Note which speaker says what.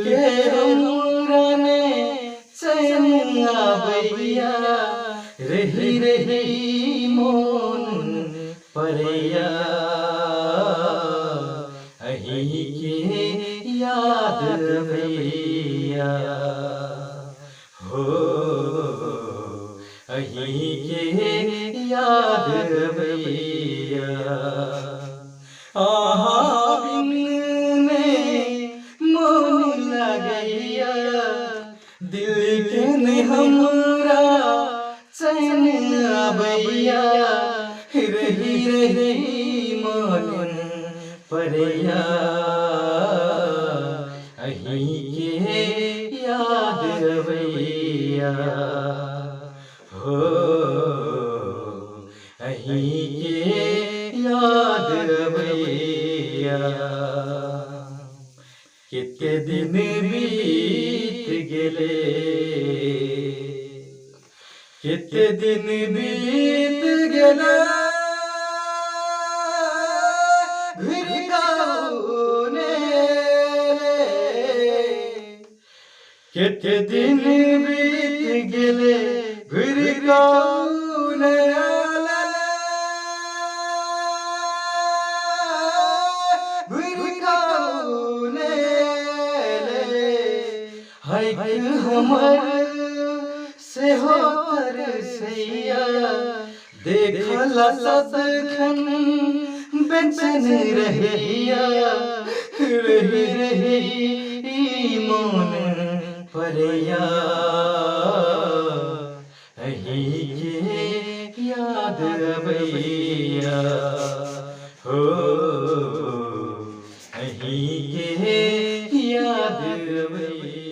Speaker 1: के हमरा ने चैन आबैया रही रही मोन परैया अही के याद भैया हो अही के याद भैया आहा बिन मोन लगैया दिल के ने हमरा चैन आबैया रही रही मोन परैया अही के याद भैया हो अही के याद भैया कितने दिन बीत गेले कितने दिन बीत गेले कितने दिन बीत गेले फिर कौन है हमर से हो तरसैया देखला सदखन बेचैन रहिया रही रही मोन परैया अही के याद भैया हो अही के याद भैया।